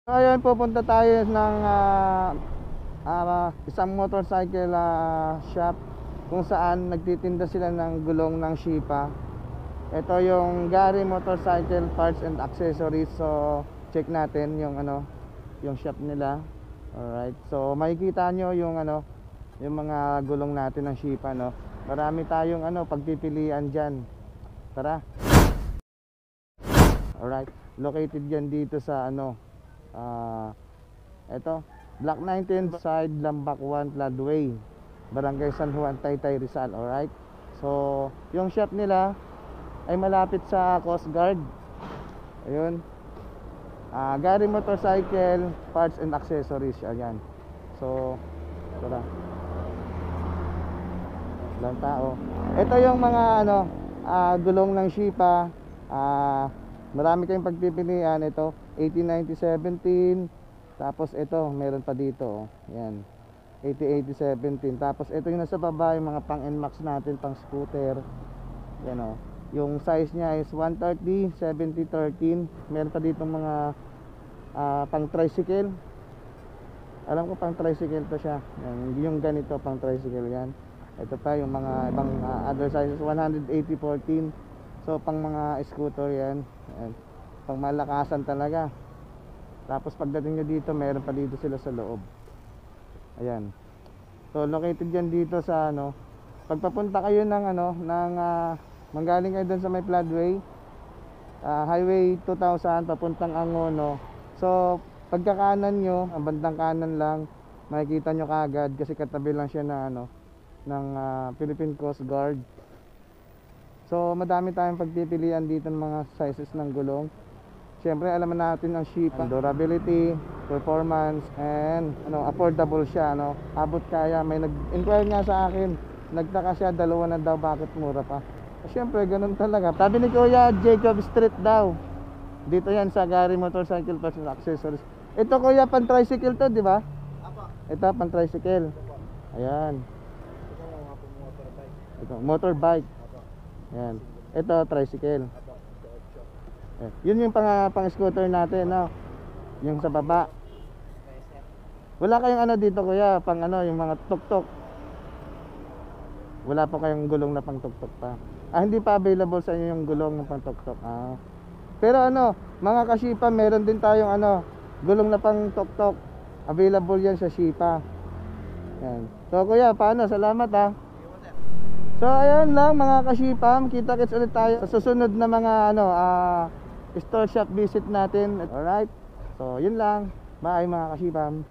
Ngayon pupunta tayo ng isang motorcycle shop kung saan nagtitinda sila ng gulong ng Shipa. Ito yung Gary Motorcycle Parts and Accessories. So check natin yung yung shop nila. Alright, so makikita nyo yung yung mga gulong natin ng Shipa, no. Marami tayong pagpipilian dyan. Tara. Alright, located yan dito sa ito, Block 19 side Lambac 1 Floodway, Barangay San Juan, Taytay, Rizal. Alright, so yung shop nila ay malapit sa Coast Guard. Ayun, Gary Motorcycle Parts and Accessories. Ayan, so tara, lang tao. Ito yung mga gulong ng Shipa. Marami kayong pagpipilian. Ito 1890-17. Tapos ito meron pa dito, yan 80-80-17. Tapos ito yung nasa baba, yung mga pang NMAX natin, pang scooter. Yan yung size nya is 130-70-13. Meron pa dito mga pang tricycle. Alam ko pang tricycle to siya. Yan, yung ganito pang tricycle yan. Ito pa yung mga ibang other sizes, 180-14. So pang mga scooter yan. Yan, pang malakasan talaga. Tapos pagdating nyo dito, meron pa dito sila sa loob. Ayan, so located yan dito sa pagpapunta kayo ng manggaling kayo dun sa may Floodway, Highway 2000 papuntang Angono. So pagkakanan nyo, ang bandang kanan lang, makikita nyo kaagad kasi katabi lang siya na ng Philippine Coast Guard. So madami tayong pagpipilian dito ng mga sizes ng gulong. Siyempre alam natin ang Shipa, durability, performance, and affordable siya, abot kaya. May nag-inquire nga sa akin, nagtaka siya, dalawa na daw, bakit mura pa. Siyempre ganun talaga. Sabi ni Kuya, Jacob Street daw. Dito yan sa Gary Motorcycle Parts and Accessories. Ito Kuya, pan tricycle to, di ba? Ito pan tricycle. Ayan. Ito motorbike. Ayan. Ito tricycle. Yun yung pang scooter natin, yung sa baba. Wala kayong dito Kuya, pang yung mga tuk-tuk. Wala pa kayong gulong na pang tuk-tuk pa. Hindi pa available sa inyo yung gulong ng pang tuk-tuk. Pero mga ka-Shipa, meron din tayong gulong na pang tuk-tuk. Available yan sa Shipa. Yan. So Kuya, paano? Salamat So ayun lang mga ka-Shipa, kita-kits ulit tayo sa susunod na mga store shop visit natin. Alright, so yun lang. Bye mga ka-Shipa.